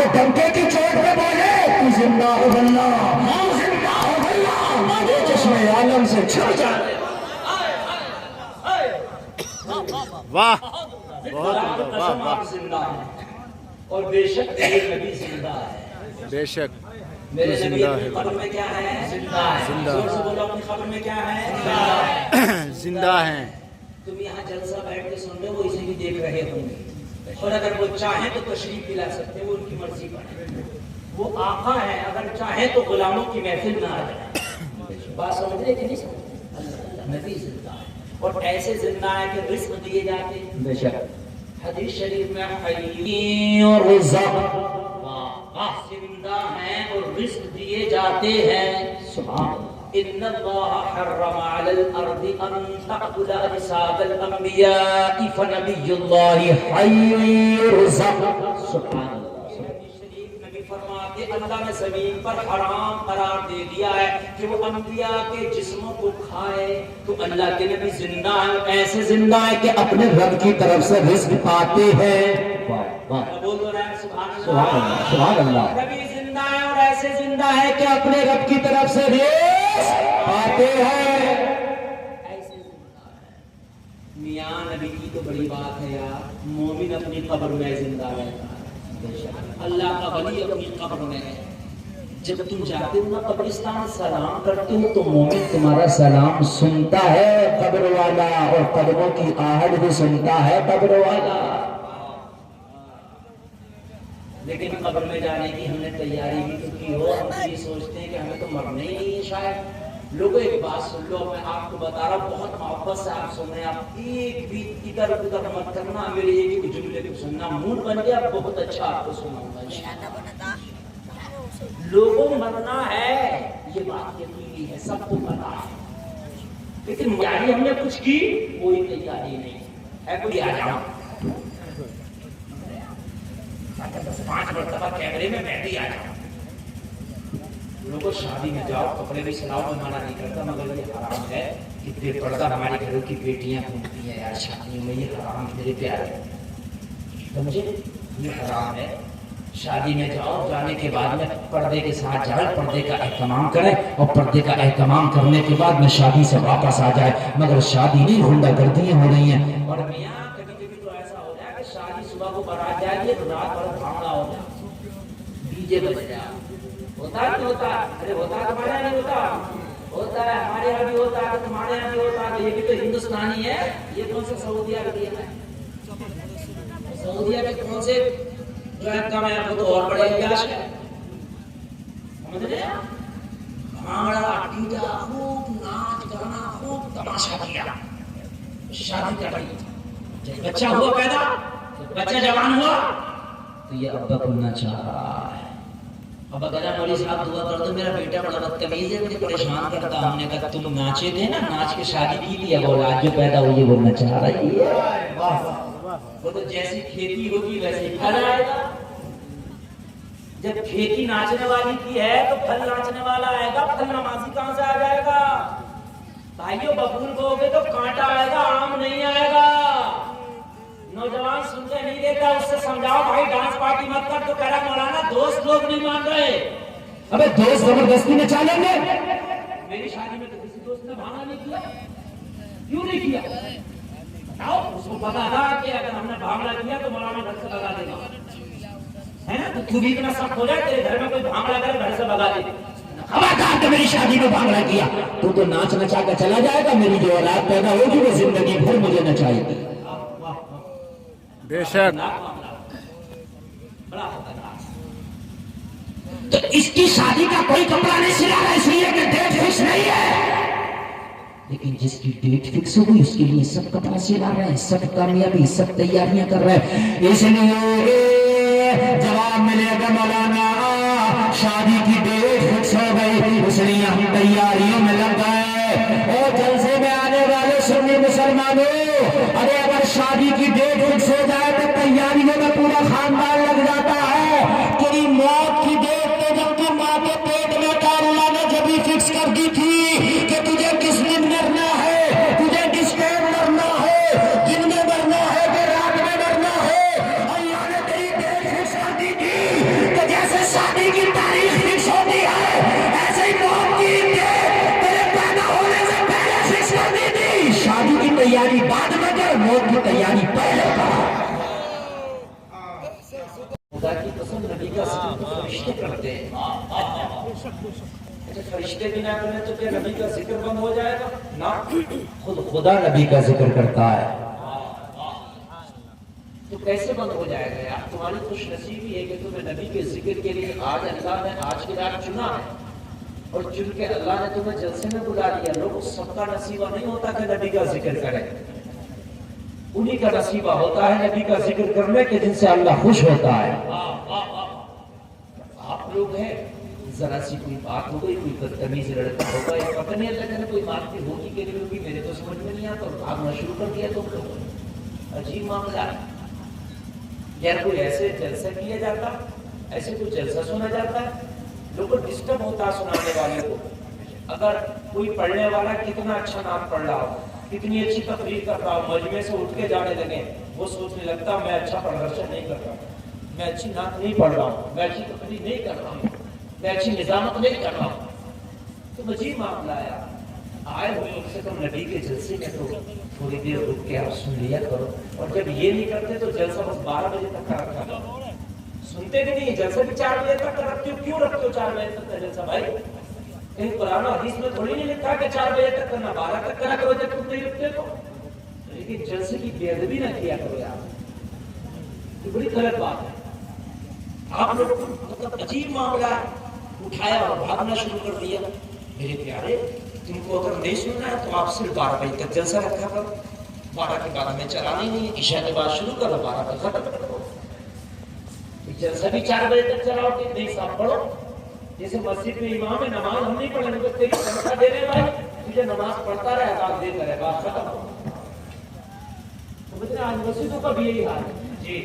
تو ڈنکے کی چوٹ پہ بولے تو زندہ ہو اللہ، تو زندہ ہو اللہ، یہ چشمے عالم سے چھڑ جائے۔ واہ بہت واہ واہ، زندہ ہے اور بے شک میرے نبی زندہ ہے، بے شک میرے تو نبی زندہ اپنی ہے، قبر میں کیا ہے؟ زندہ ہے۔ زندہ۔ زور سے بولو اپنی قبر میں کیا ہے؟ زندہ ہے۔ زندہ ہیں۔ تم یہاں جلسہ بیٹھ کے سن رہے ہو، وہ اسے بھی دیکھ رہے ہوں گے، اور اگر وہ چاہیں تو تشریف بھی لا سکتے ہیں، وہ ان کی مرضی پر ہے۔ وہ آقا ہے، اگر چاہیں تو غلاموں کی محفل میں آ جائیں۔ بات سمجھ رہے کہ نہیں سمجھ؟ اللہ نبی زندہ ہے اور ایسے زندہ ہے کہ رزق دیے جاتے ہیں۔ بے شک حدیث شریف میں حی اور رزق، زندہ ہیں اور رزق دیے جاتے ہیں۔ سبحان اللہ۔ ان اللہ حرم علی الارض ان تأکل اجساد الانبیاء فنبی اللہ حی رزق۔ سبحان اللہ۔ فرماتے اللہ نے زمین پر حرام قرار دے دیا ہے کہ وہ انبیاء کے جسموں کو کھائے، تو اللہ کے نبی زندہ ہیں، ایسے زندہ ہے کہ اپنے رب کی طرف سے رزق پاتے ہیں۔ بول رہا ہے سبحان اللہ، سبحان اللہ۔ نبی زندہ ہے اور ایسے زندہ ہے کہ اپنے رب کی طرف سے رزق پاتے ہیں، ایسے زندہ ہے۔ میاں نبی کی تو بڑی بات ہے یار، مومن اپنی قبر میں زندہ رہتا ہے، اللہ کا ولی اپنی قبر میں ہے۔ جب تم جاتے ہو نا قبرستان سلام کرتے ہو تو مومن تمہارا سلام سنتا ہے قبر والا، اور قدموں کی آہٹ بھی سنتا ہے قبر والا۔ لیکن قبر میں جانے کی ہم نے تیاری بھی تو کی ہو، ہم یہ سوچتے ہیں کہ ہمیں تو مرنا ہی نہیں ہے شاید۔ لوگوں ایک بات سن لو، میں آپ کو بتا رہا ہوں، بہت محبت سے آپ سن رہے ہیں، آپ ایک بھی ادھر ادھر مت کرنا، میرے ایک ایک جملے کو سننا، موڈ بن گیا بہت اچھا آپ کو سناؤں گا۔ لوگوں مرنا ہے یہ بات یقینی ہے، سب کو پتا ہے، لیکن تیاری ہم نے کچھ کی، کوئی تیاری نہیں ہے۔ کوئی آ جاؤ 5 مرتبہ کیمرے میں میں بھی آ جاؤں۔ لوگوں شادی میں جاؤ کپڑے بھی سلاؤ، میں منع نہیں کرتا، مگر یہ حرام ہے کہ بے پردہ ہمارے گھروں کی بیٹیاں گھومتی ہیں یار شادیوں میں، یہ حرام ہے میرے پیارے، سمجھے؟ یہ حرام ہے۔ شادی میں جاؤ، جانے کے بعد میں پردے کے ساتھ جائے، پردے کا اہتمام کریں، اور پردے کا اہتمام کرنے کے بعد میں شادی سے واپس آ جائے، مگر شادی نہیں، غنڈہ گردیاں ہو رہی ہیں۔ اور میاں کبھی کبھی تو ایسا ہو جائے کہ شادی صبح کو بارات جائے گی، رات بھر بھانگڑا ہو جائے، ڈی جے بج جائے۔ ہوتا ہے نہیں ہوتا؟ ارے ہوتا ہے، تمہارے یہاں نہیں ہوتا؟ ہوتا ہے، ہمارے یہاں بھی ہوتا ہے، تمہارے یہاں بھی ہوتا ہے۔ یہ بھی تو ہندوستانی ہے، یہ کون سے سعودیہ کا دیا ہے؟ سعودیہ کے کون سے جو ہے کم ہے، وہ تو اور بڑے عیاش ہے، سمجھ رہے ہیں؟ بھانگڑا ڈیجا، خوب ناچ گانا، خوب تماشا کیا، شادی کر رہی۔ جب بچہ ہوا پیدا، بچہ جوان ہوا تو یہ ابا بننا چاہ رہا ہے۔ ابا کہا مولوی صاحب دعا کر دو، میرا بیٹا بڑا بدتمیز ہے، مجھے پریشان کرتا۔ ہم نے کہا تم ناچے تھے نا، ناچ کے شادی کی تھی، اب اولاد جو پیدا ہوئی ہے بولنا چاہ رہی ہے۔ وہ تو جیسی کھیتی ہوگی ویسے ہی پھل آئے گا۔ جب کھیتی ناچنے والی کی ہے تو پھل ناچنے والا آئے گا، پھل نمازی کہاں سے آ جائے گا؟ بھائیو ببول کو گے تو کانٹا آئے گا، آم نہیں آئے گا۔ نوجوان سنتے نہیں دیتا، اس سے سمجھاؤ بھائی ڈانس پارٹی مت کر، تو کہہ رہا مولانا دوست لوگ نہیں مان رہے۔ ابے دوست زبردستی میں چالیں گے؟ میری شادی میں تو کسی دوست نے بھانا نہیں کیا، کیوں نہیں کیا؟ بتاؤ، اس کو پتا تھا کہ اگر ہم نے بھانگڑا کیا تو مولانا گھر سے بھگا دے گا، ہے نا؟ تو بھی اتنا سخت ہو جائے تیرے گھر میں کوئی بھانگڑا کرے گھر سے بھگا دے۔ خبردار تو میری شادی میں بھانگڑا کیا تو ناچ نچا کے چلا جائے گا، میری جو اولاد پیدا ہوگی وہ زندگی بھر مجھے نچائے گی۔ بے شک۔ تو اس کی شادی کا کوئی کپڑا نہیں سلا رہا، اس لیے کہ ڈیٹ فکس نہیں ہے، لیکن جس کی ڈیٹ فکس ہوگی اس کے لیے سب کپڑا سلا رہے ہیں، سب کامیابی، سب تیاریاں کر رہے ہیں۔ اس لیے جواب ملے گا مولانا شادی کی ڈیٹ فکس ہو گئی، اس لیے ہم تیاریوں میں لگ گئے۔ اور جلسے میں آنے والے سنی مسلمانوں، ارے اگر شادی کی ڈیٹ فکس ہو جائے تو تیاریوں میں پورا خاندان لگ جاتا ہے۔ تیری موت کی ڈیٹ تو جب کی ماں کے پیٹ میں تھا اللہ نے جبھی فکس کر دی تھی کہ تجھے کس دن مرنا ہے، تجھے کس ٹائم مرنا ہے، دن میں مرنا ہے کہ رات میں مرنا ہے، اللہ نے تیری ڈیٹ فکس کر دی تھی۔ کا ذکر تو فرشتے کرتے ہیں. اچھا فرشتے بھی نہ کریں تو کیا نبی کا ذکر بند ہو جائے گا؟ نہ، خود خدا نبی کا ذکر کرتا ہے. تو کیسے بند ہو جائے گا یار؟ تمہاری خوش نصیبی ہے کہ تمہیں نبی کے ذکر کے لیے آج اللہ نے آج کی رات چنا ہے، اور چن کے اللہ نے تمہیں جلسے میں بلا دیا. لوگ سب کا نصیبہ نہیں ہوتا کہ نبی کا ذکر کرے، انہی کا نصیبہ ہوتا ہے نبی کا ذکر کرنے کے جن سے اللہ خوش ہوتا ہے. آپ لوگ ہیں ذرا سی کوئی بات ہو گئی، کوئی بدتمیز لڑکا ہوگا یا پتہ نہیں اللہ نے کوئی بات کی ہوگی کہ نہیں ہوگی، میرے تو سمجھ میں نہیں آتا، اور بھاگنا شروع کر دیا تم لوگوں نے. عجیب معاملہ ہے یار. کوئی ایسے جلسہ کیا جاتا، ایسے کوئی جلسہ سنا جاتا ہے، لوگوں کو ڈسٹرب ہوتا ہے سنانے والے کو. اگر کوئی پڑھنے والا کتنا اچھا نام پڑھ رہا ہو، کتنی اچھی تقریر کر رہا ہو، مجمع سے اٹھ کے جانے لگے، وہ سوچنے لگتا میں اچھا پردرشن نہیں کر رہا ہوں، میں اچھی نعت نہیں پڑھ رہا ہوں، میں اچھی تقریر نہیں کر رہا ہوں، میں اچھی نظامت نہیں کر رہا ہوں. تو عجیب معاملہ ہے. آئے ہوئے کم سے کم نبی کے جلسے میں تو تھوڑی دیر رک کے آپ سن لیا کرو. اور جب یہ نہیں کرتے تو جلسہ بس 12 بجے تک کا رکھا کرو. سنتے بھی نہیں، جلسہ بھی 4 بجے تک رکھتے ہو. کیوں رکھتے ہو 4 بجے تک کا جلسہ بھائی؟ کہیں قرآن و حدیث میں تھوڑی نہیں لکھا کہ 4 بجے تک کرنا، 12 تک کرا کرو جب تم نہیں رکھتے تو. لیکن جلسے کی بے ادبی نہ کیا کرو یار، یہ بڑی غلط بات ہے. آپ لوگ مطلب عجیب معاملہ اٹھایا اور بھاگنا شروع کر دیا. میرے پیارے تم کو اگر نہیں سننا ہے تو آپ صرف 12 بجے تک جلسہ رکھا کرو. 12 کے بعد میں چلانی نہیں ہے، عشاء کے بعد شروع کرو، 12 تک ختم کرو. جلسہ بھی 4 بجے تک چلاؤ کہ نہیں صاحب پڑھو. جیسے مسجد میں امام ہے، نماز ہم نہیں پڑھیں گے، تیری تنخواہ دے رہے بھائی، تجھے نماز پڑھتا رہے، اذان دیتا رہے، بات ختم ہو. تو بتائیں آج مسجدوں کا بھی یہی حال ہے جی.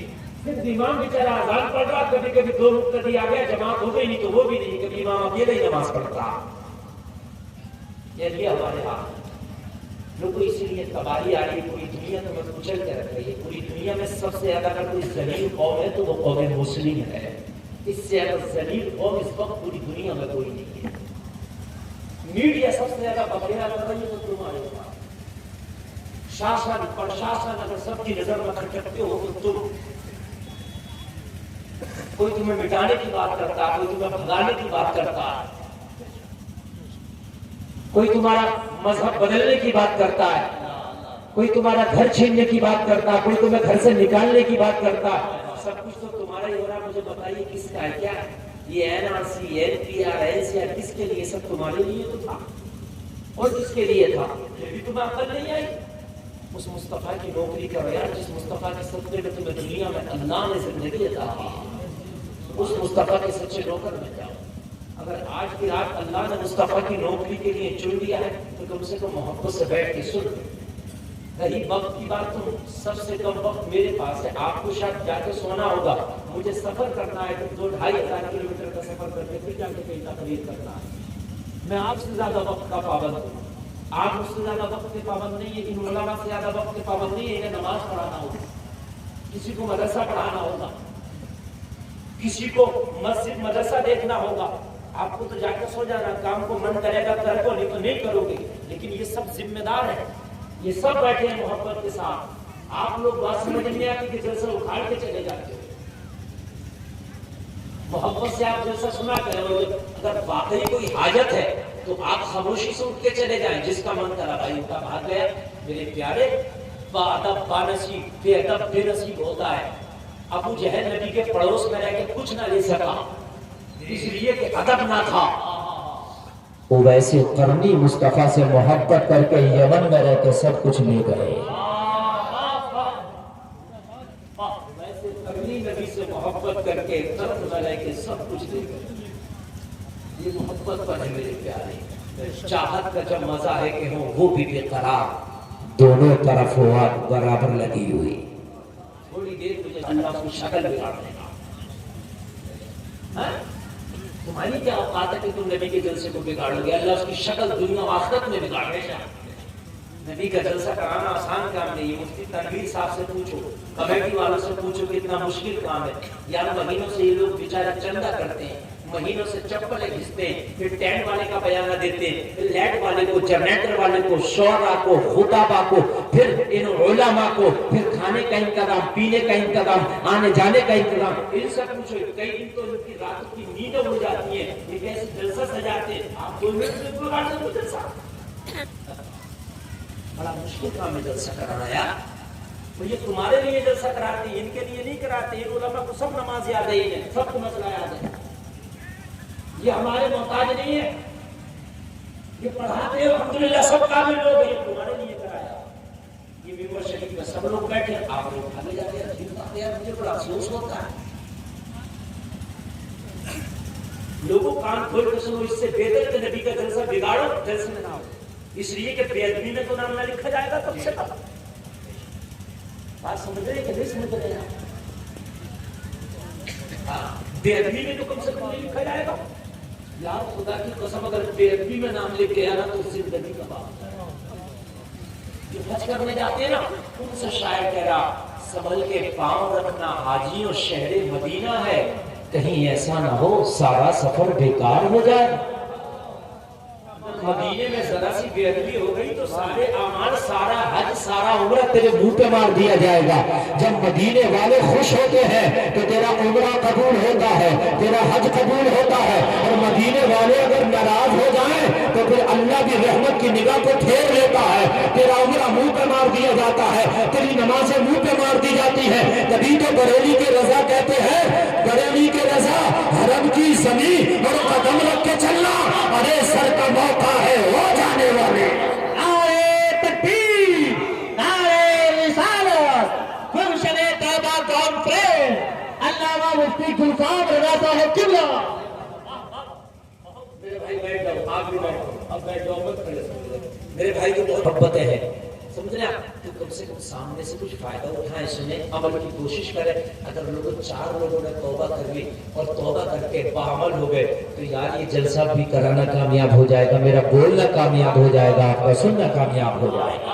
صرف امام بیچارہ اذان پڑھ رہا، کبھی کبھی 2 مقتدی آ گیا، جماعت ہو گئی نہیں تو وہ بھی نہیں، کبھی امام اکیلے ہی نماز پڑھتا. یہ ہمارے حال ہے. لوگوں اسی لیے تباہی آ رہی ہے، پوری دنیا میں کچل کے رکھ رہی ہے. پوری دنیا میں سب سے زیادہ اگر کوئی ذلیل قوم ہے تو وہ قوم مسلم ہے. اس سے زیادہ ذلیل قوم اس وقت پوری دنیا میں کوئی نہیں ہے. میڈیا سب سے زیادہ بغیرہ کر رہی ہے تو تمہارے پاس شاسن پرشاسن اگر سب کی نظر میں کھٹکتے ہو تو تم، کوئی تمہیں مٹانے کی بات کرتا ہے، کوئی تمہیں بھگانے کی بات کرتا ہے، کوئی تمہارا مذہب بدلنے کی بات کرتا ہے، کوئی تمہارا گھر چھیننے کی بات کرتا ہے، کوئی تمہیں گھر سے نکالنے کی بات کرتا ہے. سب کچھ تو تمہارا ہی ہو رہا ہے. مجھے بتائیے کس کا ہے؟ کیا یہ NRC NPR NCR کس کے لیے؟ سب تمہارے لیے تو تھا. اور کس کے لیے تھا؟ یہ بھی تمہیں عقل نہیں آئی. اس مصطفیٰ کی نوکری کرو یار، جس مصطفیٰ کے صدقے میں تمہیں دنیا میں اللہ نے زندگی عطا کی. اس مصطفیٰ کے سچے نوکر بن جاؤ. اگر آج کی رات اللہ نے مصطفیٰ کی نوکری کے لیے چن لیا ہے تو کم سے کم محبت سے بیٹھ کے سن. رہی وقت کی بات تو سب سے کم وقت میرے پاس ہے. آپ کو شاید جا کے سونا ہوگا، مجھے سفر کرنا ہے تو 2-2.5 کلومیٹر کا سفر کر کے پھر جا کے کہیں تقریر کرنا ہے. میں آپ سے زیادہ وقت کا پابند ہوں، آپ مجھ سے زیادہ وقت کے پابند نہیں ہے. ان علماء سے زیادہ وقت کے پابند نہیں ہے. انہیں نماز پڑھانا ہوگا، کسی کو مدرسہ پڑھانا ہوگا، کسی کو مسجد مدرسہ دیکھنا ہوگا. آپ کو تو جا کے سو جانا، کام کو من کرے گا کر کو، نہیں تو نہیں کرو گے. لیکن یہ سب ذمہ دار ہیں، یہ سب بیٹھے ہیں محبت کے ساتھ. آپ لوگ بات سمجھ نہیں آتی کہ جلسہ اکھاڑ کے چلے جاتے ہو. محبت سے آپ جلسہ سنا کریں. اگر واقعی کوئی حاجت ہے تو آپ خاموشی سے اٹھ کے چلے جائیں. جس کا من کرا بھائی اٹھا بھاگ گیا. میرے پیارے بادب بانصیب بے ادب بے نصیب ہوتا ہے. ابو جہل نبی کے پڑوس میں رہ کے کچھ نہ لے سکا، اس لیے کہ ادب نہ تھا. وہ ویسے قرنی مصطفیٰ سے محبت کر کے یمن میں رہ کے سب کچھ لے گئے. ویسے قرنی نبی سے محبت کر کے قرن میں رہ کے سب کچھ لے گئے. یہ محبت پر ہے میرے پیارے. چاہت کا جب مزہ ہے کہ ہوں وہ بھی بے قرار، دونوں طرف ہوا برابر لگی ہوئی. تھوڑی دیر مجھے اللہ کی شکل بگاڑنے کا. تمہاری کیا اوقات ہے کہ تم نبی کے جلسے کو بگاڑو گے؟ اللہ اس کی شکل دنیا و آخرت میں بگاڑے گا. نبی کا جلسہ کرانا آسان کام نہیں ہے. مفتی تنویر صاحب سے پوچھو، کمیٹی والوں سے پوچھو کہ اتنا مشکل کام ہے. یار مہینوں سے یہ لوگ بیچارہ چندہ کرتے ہیں، مہینوں سے چپلیں گھستے ہیں، پھر ٹینٹ والے کا بیانہ دیتے ہیں، پھر لائٹ والے کو، جنریٹر والے کو، شعرا کو، خطابہ کو، پھر ان علماء کو پھر کھانے کا انتظام، پینے کا انتظام، آنے جانے کا انتظام، ان سب کچھ کئی دن تو ان کی راتوں کی نیندیں اڑ جاتی ہیں، یہ کیسے جلسہ سجاتے ہیں، آپ 2 منٹ میں بگاڑ دو جلسہ، بڑا مشکل کام ہے جلسہ کرانا یار۔ تو یہ تمہارے لیے جلسہ کراتے ہیں، ان کے لیے نہیں کراتے، ان علماء کو سب نماز یاد ہے، سب کو مسئلہ یاد ہے، یہ ہمارے محتاج نہیں ہے، یہ پڑھاتے ہیں الحمدللہ سب کامل لوگ ہیں، یہ تمہارے لیے کرایا، یہ ممبر شریف میں سب لوگ بیٹھے، آپ لوگ کھانے جاتے ہیں، عجیب بات ہے یار، مجھے بڑا افسوس ہوتا ہے، لوگوں کان کھول کے سنو، اس سے بہتر کہ نبی کا جلسہ بگاڑو، جلسے میں نہ ہو، اس لیے کہ بے ادبی میں تو نام نہ لکھا جائے گا، تب سے تب بات سمجھ رہے کہ نہیں سمجھ رہے ہیں؟ بے ادبی میں تو کم سے کم نہیں لکھا جائے گا، یار خدا کی قسم اگر بے ادبی میں نام لکھ گیا نا تو زندگی کا بات ہے۔ جو حج کرنے جاتے ہیں نا ان سے شاعر کہہ رہا، سنبھل کے پاؤں رکھنا حاجیوں شہر مدینہ ہے، کہیں ایسا نہ ہو سارا سفر بیکار ہو جائے۔ مدینے میں ذرا سی بے ادبی ہو گئی تو سارے اعمال، سارا حج، سارا عمرہ تیرے منہ پہ مار دیا جائے گا۔ جب مدینے والے خوش ہوتے ہیں تو تیرا عمرہ قبول ہوتا ہے، تیرا حج قبول ہوتا ہے، اور مدینے والے اگر ناراض ہو جائیں تو پھر اللہ کی رحمت کی نگاہ کو پھیر لیتا ہے، تیرا عمرہ منہ پہ مار دیا جاتا ہے، تیری نمازیں منہ پہ مار دی جاتی ہے۔ تبھی تو بریلی کے رضا کہتے ہیں، بریلی کے رضا حرم کی زمین اور قدم رکھ کے چلنا، ارے سر کا موقع ہے ہو جانے والے۔ نعرے تکبیر، نعرے رسالت، گلشن طیبہ کانفرنس، علامہ مفتی گلفام رضا صاحب قبلہ۔ میرے بھائی بیٹھ جاؤ، آپ بھی بیٹھو، اب بیٹھ جاؤ مت کھڑے ہو۔ میرے بھائی کو بہت محبتیں ہیں، سمجھ رہے آپ، تو کم سے کم سامنے سے کچھ فائدہ اٹھائیں، سنیں، عمل کی کوشش کریں۔ اگر لوگوں 4 لوگوں نے توبہ کر لی اور توبہ کر کے باعمل ہو گئے تو یار یہ جلسہ بھی کرانا کامیاب ہو جائے گا، میرا بولنا کامیاب ہو جائے گا، آپ کا سننا کامیاب ہو جائے گا۔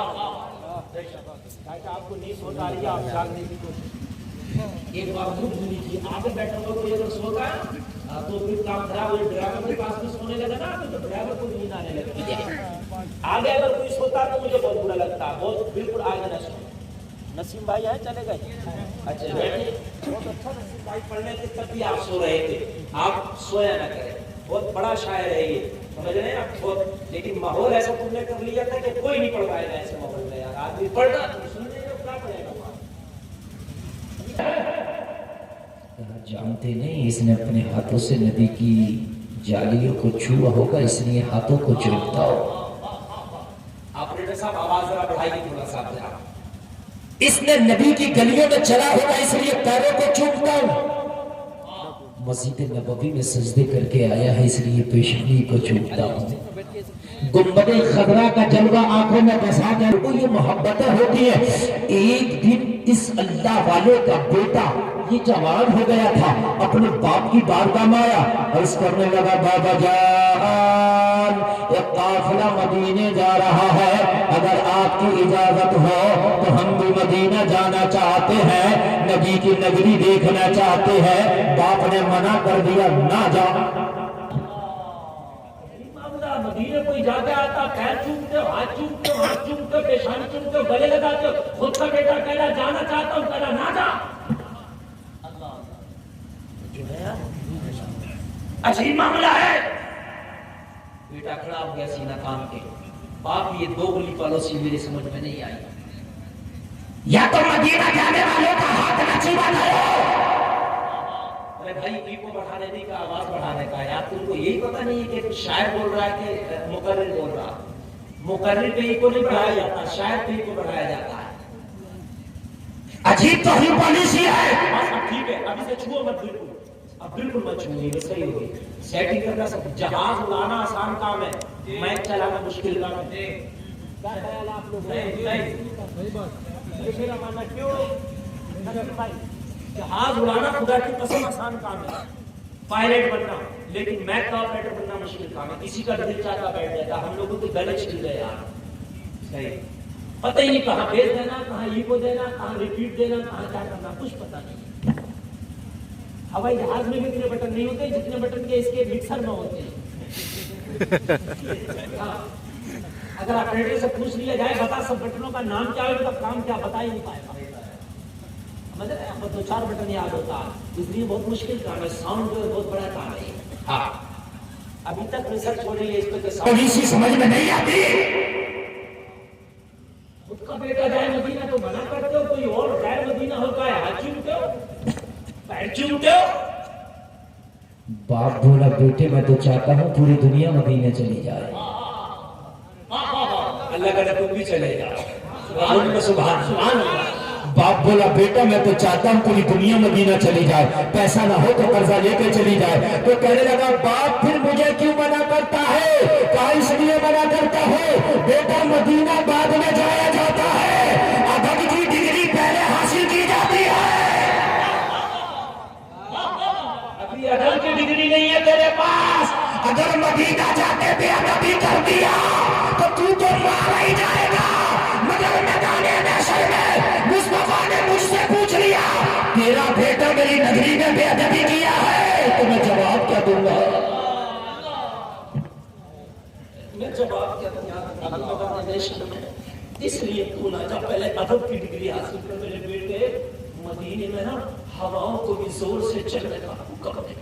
آپ کو نہیں سوچ آ رہی ہے، آپ جاگنے کی کوشش، ایک بار خود سنی تھی، آگے بیٹھا ہوا کوئی اگر سوتا ہے تو پھر کام خراب ہو، ڈرائیور کے پاس میں سونے لگا نا تو ڈرائیور کو نیند آنے لگتی ہے۔ آگے اگر کوئی سوتا تو مجھے بہت برا لگتا ہے، بہت بالکل آگے نہ سوئے۔ نسیم بھائی ہیں چلے گئے، اچھا بیٹھے، بہت اچھا نسیم بھائی پڑھنے تھے تب بھی آپ سو رہے تھے، آپ سویا نہ کریں، بہت بڑا شاعر ہے یہ، سمجھ رہے ہیں آپ بہت، لیکن ماحول ایسا تم نے کر لیا تھا کہ کوئی نہیں پڑھ پائے گا ایسے ماحول میں، یار آدمی پڑھنا سننے کا کیا پڑے گا؟ جانتے نہیں اس نے اپنے ہاتھوں سے نبی کی جالیوں کو چھوا ہوگا، اس لیے ہاتھوں کو چومتا ہو۔ آپریٹر صاحب آواز ذرا بڑھائیے تھوڑا سا ذرا۔ اس نے نبی کی گلیوں میں چلا ہوگا اس لیے پیروں کو چومتا ہوں۔ مسجد نبوی میں سجدے کر کے آیا ہے اس لیے پیشانی کو چومتا ہوں۔ گنبد خضرا کا جلوہ آنکھوں میں بسا کر وہ یہ محبتیں ہوتی ہیں۔ ایک دن اس اللہ والے کا بیٹا یہ جوان ہو گیا تھا، اپنے باپ کی بارگاہ میں آیا اور اس کرنے لگا، بابا جان ایک قافلہ مدینے جا رہا ہے، اگر آپ کی اجازت ہو تو ہم بھی مدینہ جانا چاہتے ہیں، نبی کی نگری دیکھنا چاہتے ہیں۔ باپ نے منع کر دیا، نہ جا۔ مدینے کوئی جاتا آتا، پیر چومتے ہو، ہاتھ چومتے ہو، ہاتھ چومتے ہو، پیشانی چومتے ہو، گلے لگاتے ہو، خود کا بیٹا کہہ رہا جانا چاہتا ہوں، کہہ رہا نہ جا۔ عجیب معاملہ ہے۔ بیٹا کھڑا ہو گیا سینہ تان کے، باپ یہ 2 گلی پالوسی میرے سمجھ میں نہیں آئی، یا تو مدینہ جانے والوں کا ہاتھ نچیبہ کرو۔ ارے بھائی ایکو بڑھانے نہیں کا، آواز بڑھانے کا، یا تم کو یہی پتہ نہیں ہے کہ شاعر بول رہا ہے کہ مقرر بول رہا ہے؟ مقرر پہ ایکو نہیں بڑھایا جاتا، شاعر پہ ایکو بڑھایا جاتا ہے۔ عجیب توہین پالیسی ہے۔ اب ٹھیک ہے، ابھی سے چھوؤ مت، بالکل اب بالکل مت چھوئیے، بس صحیح ہوگی، سیٹنگ کرنا سب۔ جہاز اڑانا آسان کام ہے، مائک چلانا مشکل کام ہے۔ کیا خیال ہے آپ لوگ؟ میرا ماننا کیوں بھائی، جہاز اڑانا خدا کی قسم آسان کام ہے، پائلٹ بننا، لیکن میک کا آپریٹر بننا مشکل کام ہے۔ کسی کا دل چاہتا بیٹھ جاتا، ہم لوگوں کو گلے چھل گئے یار، صحیح پتہ ہی نہیں کہاں بھیج دینا، کہاں ایکو دینا، کہاں ریپیٹ دینا، کہاں کیا کرنا، کچھ پتہ نہیں۔ ہوائی جہاز میں بھی اتنے بٹن نہیں ہوتے جتنے بٹن کے اس کے مکسر میں ہوتے ہیں۔ اگر آپریٹر سے پوچھ لیا جائے بتا سب بٹنوں کا نام کیا ہے، کام کیا بتا ہی نہیں پائے گا. مطلب 2-4 بٹن یاد ہوتا ہے، اس لیے بہت مشکل کام ہے. ساؤنڈ جو ہے بہت بڑا کام ہے. ہاں ابھی تک ریسرچ ہو رہی ہے اس پہ کہ پولیسی سمجھ میں نہیں آتی. خود کا بیٹا جائے مدینہ تو منع کرتے ہو، کوئی اور غیر مدینہ ہوتا ہے ہاتھ چومتے ہو، پیر چومتے ہو. باپ بولا بیٹے میں تو چاہتا ہوں پوری دنیا مدینے چلی جائے. اللہ کا تم بھی چلے گا. سبحان اللہ. باپ بولا بیٹا میں تو چاہتا ہوں پوری دنیا مدینہ چلی جائے، پیسہ نہ ہو تو قرضہ لے کے چلی جائے. تو کہنے لگا باپ پھر مجھے کیوں منع کرتا ہے؟ کہا اس لیے منع کرتا ہے بیٹا مدینہ بعد میں جایا جاتا ہے، ادب کی ڈگری پہلے حاصل کی جاتی ہے. ابھی ادب کی ڈگری نہیں ہے تیرے پاس. اگر مدینہ جاتے بے ادبی کر دیا تو مارا ہی جائے گا. مگر میدان محشر میں مصطفیٰ نے مجھ سے پوچھ لیا تیرا بیٹا میری نگری میں بے ادبی کیا ہے تو میں جواب کیا دوں گا؟ میں جواب کیا دوں گا؟ اس لیے تو نہ جا پہلے ادب کی ڈگری حاصل کر. میرے بیٹے مدینے میں نا ہواؤں کو بھی زور سے چلنے کا حکم ہے.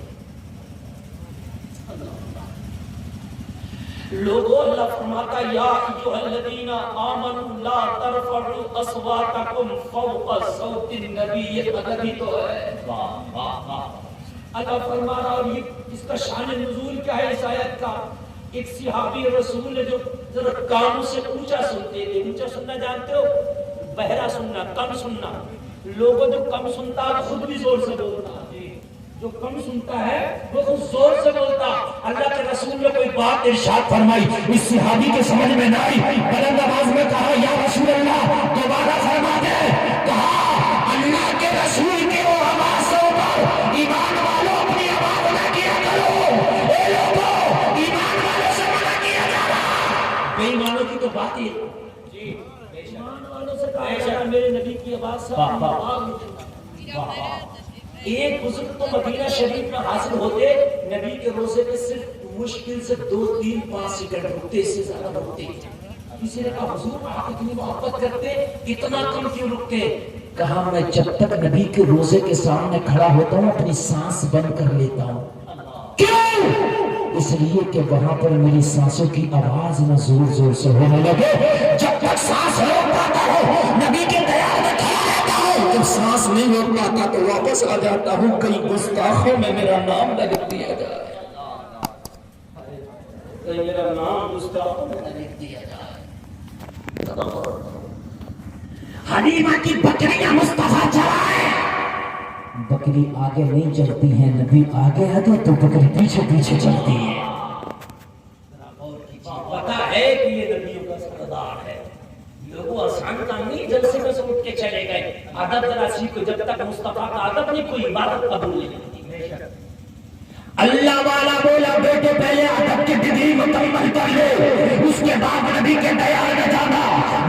لوگوں اللہ فرماتا یا ایھا الذین آمنوا لا ترفعوا اصواتکم فوق صوت النبی. یہ ادبی تو ہے. واہ واہ واہ. اللہ فرما رہا. اور یہ اس کا شان نزول کیا ہے اس آیت کا؟ ایک صحابی رسول نے جو ذرا کانوں سے اونچا سنتے تھے. اونچا سننا جانتے ہو؟ بہرا سننا، کم سننا. لوگوں جو کم سنتا ہے خود بھی زور سے بولتا. جو کم سنتا ہے وہ خود زور سے بولتا. اللہ کے رسول نے کوئی بات ارشاد فرمائی، اس صحابی کے سمجھ میں نہ آئی، بلند آواز میں کہا یا رسول اللہ دوبارہ فرما دے. کہا اللہ کے رسول کی وہ آواز سے اوپر ایمان والوں اپنی آواز نہ کیا کرو. اے لوگوں ایمان والوں سے منع کیا جا رہا. بے ایمانوں کی تو بات ہی جی ایمان والوں سے کہا جا رہا میرے نبی کی آواز سے. ایک بزرگ تو مدینہ شریف میں حاصل ہوتے نبی کے روزے پہ صرف مشکل سے 2-3-5 سیکنڈ رکتے، اس سے زیادہ رکتے. کسی نے کہا حضور آپ اتنی محبت کرتے اتنا کم کیوں رکتے؟ کہا میں جب تک نبی کے روزے کے سامنے کھڑا ہوتا ہوں اپنی سانس بند کر لیتا ہوں. کیوں؟ اس لیے کہ وہاں پر میری سانسوں کی آواز نہ زور زور سے ہونے لگے. جب تک سانس روک پاتا ہوں نبی کے دیار میں کھڑا رہتا ہوں. جب سانس نہیں روک پاتا تو واپس آ جاتا ہوں. کئی گستاخوں میں میرا نام نہ لکھ دیا جائے. میرا نام گستاخوں میں نہ لکھ دیا جائے. حلیمہ کی بکریاں مصطفیٰ چرائے. بکری آگے نہیں چلتی ہے، نبی آگے ہے تو بکری پیچھے پیچھے چلتی ہے. پتا ہے کہ یہ نبیوں کا سردار ہے. لوگوں آسان کام نہیں جلسے میں سے اٹھ کے چلے گئے. ادب ذرا سیکھو. جب تک مصطفیٰ کا ادب نہیں کوئی عبادت قبول نہیں ہوتی. اللہ والا بولا بیٹے پہلے ادب کی ڈگری مکمل کر لے، اس کے بعد نبی کے دیار میں جانا.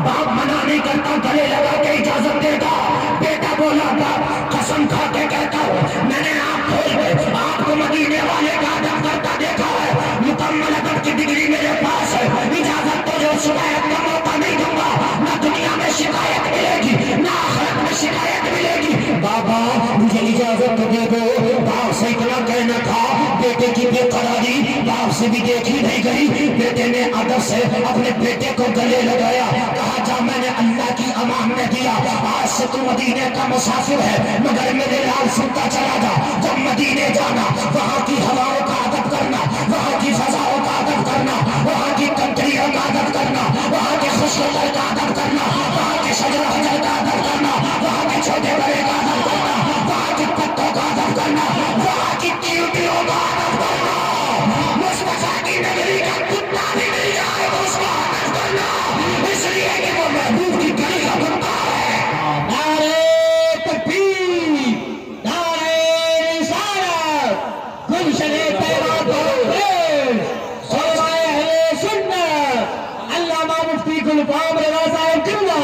باپ منع نہیں کرتا، گلے لگا کے اجازت دے گا. بیٹا بولا باپ قسم کھا کے کہتا ہوں میں نے آپ کھول کے آپ کو مدینے والے کا ادب کرتا دیکھا ہے. مکمل ادب کی ڈگری میرے پاس ہے. اجازت تو جو شکایت کا موقع نہیں دوں گا. نہ دنیا میں شکایت ملے گی نہ آخرت میں شکایت ملے گی. بابا مجھے اجازت تو دے دو. باپ سے اتنا کہنا تھا. بیٹے کی بے قراری باپ سے بھی دیکھی نہیں گئی. بیٹے نے ادب سے اپنے بیٹے کو گلے لگایا. کہا جا میں نے اللہ کی امانت دیا. آج سے تو مدینے کا مسافر ہے مگر میرے لال سنتا چلا جا. جب مدینے جانا وہاں کی ہواؤں کا ادب کرنا، وہاں کی فضاؤں کا ادب کرنا، وہاں کی کنکریوں کا ادب کرنا، وہاں کے خوشگوار کا ادب کرنا، وہاں کے شجر و حجر کا ادب کرنا، وہاں کے چھوٹے بڑے کا ادب کرنا، وہاں کے پتوں کا ادب کرنا، وہاں کی چیونٹیوں کا ادب کرنا. مصطفیٰ کی نگری کا کتا بھی نہیں جائے اس کا ادب کرنا، اس لیے کہ وہ محبوب کی گلی کا کتا ہے. نعرہ تکبیر، نعرہ رسالت، گلشن طیبہ تحریر، علماء اہل سنت، علامہ مفتی گلفام رضا صاحب قبلہ.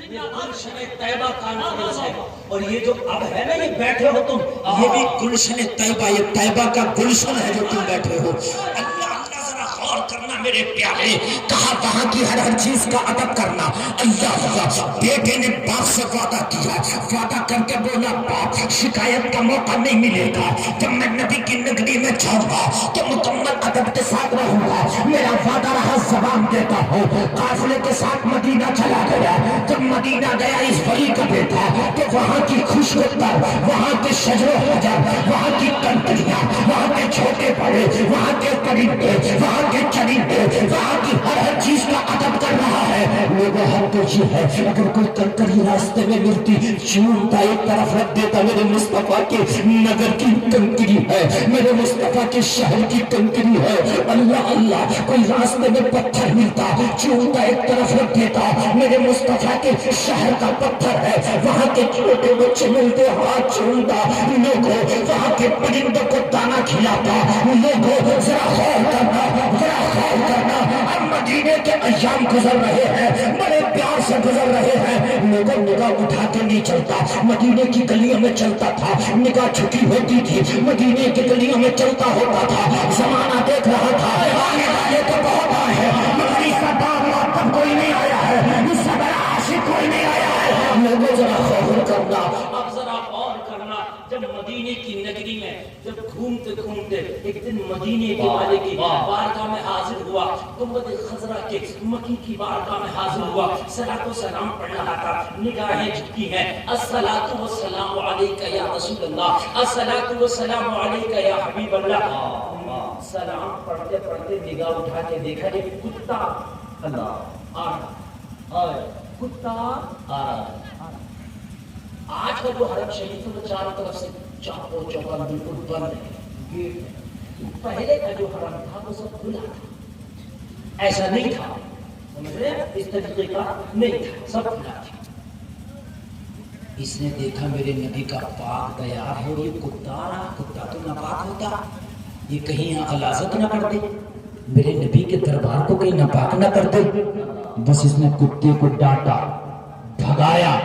گلشن طیبہ کانفرنس ہے. اور یہ جو اب ہے نا یہ بیٹھے ہو تم، یہ بھی گلشن طیبہ، یہ طیبہ کا گلشن ہے جو تم بیٹھے ہو. اللہ ذرا غور کرنا میرے پیارے، کہا وہاں کی ہر ہر چیز کا ادب کرنا. اللہ اللہ، بیٹے نے باپ سے وعدہ کیا، وعدہ کر کے بولا باپ شکایت کا موقع نہیں ملے گا، جب میں نبی کی نگری میں جاؤں گا تو مکمل ادب کے ساتھ رہوں گا. میرا وعدہ رہا، زبان دیتا ہوں. قافلے کے ساتھ مدینہ چلا گیا. جب مدینہ گیا اس ولی کا بیٹا تو وہاں کی خوشگوار، وہاں کے شجر و حجر، وہاں کی کنکریاں، وہاں کے چھوٹے بڑے، وہاں کے پرندے، وہاں کے چرندے، وہاں کی ہر ہر چیز کا ادب کر رہا ہے. لوگوں ہم تو یہ ہے، اگر کوئی کنکری راستے میں ملتی چونتا ایک طرف رکھ دیتا. میرے مصطفیٰ کے نگر کی کنکری ہے، میرے مصطفیٰ کے شہر کی کنکری ہے. اللہ اللہ، کوئی راستے میں پتھر ملتا چونتا ایک طرف رکھ دیتا. میرے مصطفیٰ کے شہر کا پتھر ہے، وہاں کے چھوٹے بچے ملتے ہاتھ چونتا. لوگوں وہاں کے پرندوں کو دانا کھلاتا. لوگوں ذرا خیر کرنا، ذرا خیر کرنا. اب مدینے کے ایام گزر رہے ہیں، بڑے پیار سے گزر رہے ہیں. لوگوں نگاہ اٹھا کے نہیں چلتا، مدینے کی گلیوں میں چلتا تھا. نگاہ جھکی ہوتی تھی، مدینے کی گلیوں میں چلتا ہوتا تھا. زمانہ دیکھ رہا تھا، آنے والے تو بہت آئے ہیں مگر اس کا باپ تب کوئی نہیں آیا ہے، اس سے بڑا عاشق کوئی نہیں آیا ہے. لوگوں ذرا غور کرنا، اب ذرا غور کرنا. جب مدینے کی نگری میں جب گھومتے گھومتے ایک دن مدینے کے والے کی بارگاہ میں حاضر ہوا، گنبد خضرا کے مکی کی بارگاہ میں حاضر ہوا. صلاۃ و سلام پڑھ رہا تھا، نگاہیں جھکی ہیں. الصلاۃ والسلام علیک یا رسول اللہ، الصلاۃ والسلام علیک یا حبیب اللہ. سلام پڑھتے پڑھتے نگاہ اٹھا کے دیکھا کہ کتا اللہ آ رہا ہے، کتا آ رہا ہے. آج کا جو حرم شریف ہے وہ چاروں طرف سے چاقو چوبند بالکل بند ہے، گیٹ ہے. پہلے کا جو حرم تھا وہ سب کھلا تھا، ایسا نہیں تھا، سمجھ رہے ہیں؟ اس طریقے کا نہیں تھا، سب کھلا تھا. اس نے دیکھا میرے نبی کا پاک تیار ہے، یہ کتا رہا. کتا تو ناپاک ہوتا، یہ کہیں یہاں غلاظت نہ کرتے، میرے نبی کے دربار کو کہیں ناپاک نہ کرتے. بس اس نے کتے کو ڈانٹا، بھگایا.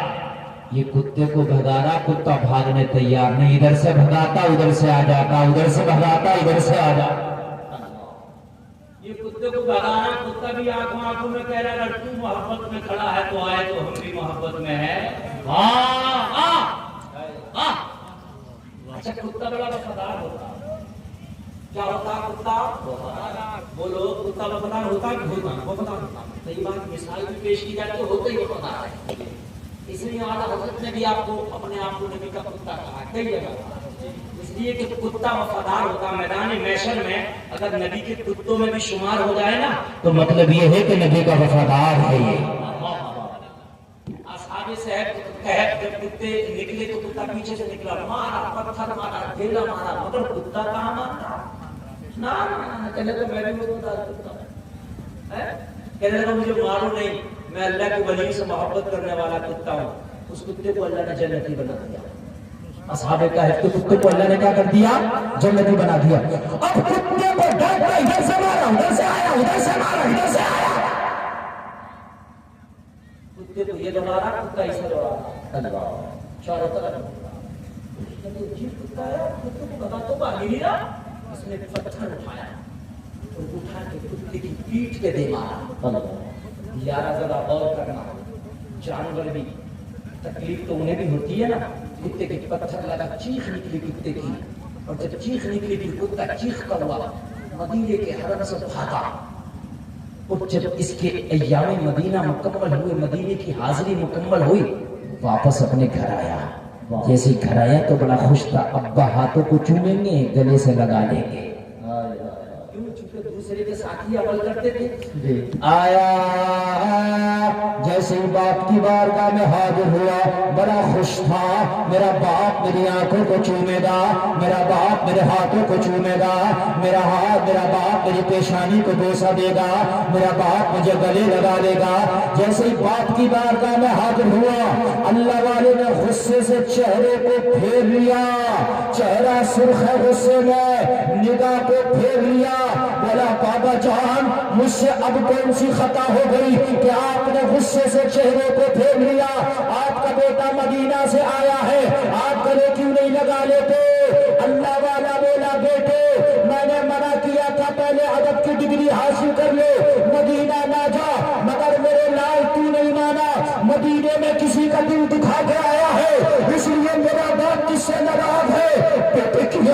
یہ کتے کو بھگا رہا، کتا بھاگنے تیار نہیں. ادھر سے بھگاتا ادھر سے آ جاتا، ادھر سے بھگاتا ادھر سے آ جاتا. یہ کتے کو بھگا رہا، کتا بھی آنکھوں آنکھوں میں کہہ رہا اگر تو محبت میں کھڑا ہے تو آئے تو ہم بھی محبت میں ہے. اچھا کتا بڑا وفادار ہوتا، کیا ہوتا کتا؟ بولو کتا وفادار ہوتا کہ ہوتا؟ وفادار ہوتا. صحیح بات، مثال بھی پیش کی جائے تو ہوتا ہی وفادار ہے. اس لیے اعلیٰ حضرت نے بھی آپ کو اپنے آپ کو نبی کا کتا کہا کئی جگہ، اس لیے کہ کتا وفادار ہوتا. میدان محشر میں اگر نبی کے کتوں میں بھی شمار ہو جائے نا تو مطلب یہ ہے کہ نبی کا وفادار ہے. یہ اصحاب کہف جب کتے نکلے تو کتا پیچھے سے نکلا، مارا پتھر مارا ڈھیلا مارا، مگر کتا کہاں مارا؟ نہ کہنے لگا میں بھی وفادار کتا ہوں، کہنے لگا مجھے مارو نہیں، میں اللہ کے ولی سے محبت کرنے والا کتا ہوں. اس کتے کو اللہ نے جنتی بنا دیا. اصحاب کہف کے کتے کو اللہ نے کیا کر دیا؟ جنتی بنا دیا. اب کتے کو ڈانٹا، ادھر سے مارا ادھر سے آیا، ادھر سے مارا ادھر سے آیا. کتے کو یہ دوڑا رہا، کتا اسے دوڑا رہا، اللہ چاروں طرف. کتا ہے، کتے کو بتا تو باغی نہیں رہا. اس نے پتھر اٹھایا اور اٹھا کے کتے کی پیٹھ کے دے مارا. یارہ ذرا غور کرنا، جانور بھی تکلیف تو انہیں بھی ہوتی ہے نا. کتے کے پتھر لگا، چیخ نکلی کتے کی، اور جب چیخ نکلی پھر کتا چیخ کا ہوا، مدینے کے حرم سے بھاگا. اور جب اس کے ایام مدینہ مکمل ہوئے، مدینے کی حاضری مکمل ہوئی، واپس اپنے گھر آیا. جیسے گھر آیا تو بڑا خوش تھا. ابا ہاتھوں کو چومیں گے، گلے سے لگا لیں گے، دوسرے کے ساتھ ہی عمل کرتے تھے. آیا جیسے باپ کی بارگاہ میں حاضر ہوا، بڑا خوش تھا. میرا باپ میری آنکھوں کو چومے گا، میرا باپ میرے ہاتھوں کو چومے گا، میرا باپ میری پیشانی کو بوسہ دے گا، میرا باپ مجھے گلے لگا لے گا. جیسے ہی باپ کی بارگاہ میں حاضر ہوا، اللہ والے نے غصے سے چہرے کو پھیر لیا. چہرہ سرخ ہے غصے میں، نگاہ کو پھیر لیا. بولا بابا جان مجھ سے اب کون سی خطا ہو گئی کہ آپ نے غصے سے چہرے کو پھیر لیا؟ آپ کا بیٹا مدینہ سے آیا ہے، آپ گلے کیوں نہیں لگا لیتے؟ اللہ والا بولا بیٹے میں نے منع کیا تھا پہلے ادب کی ڈگری حاصل کر لے،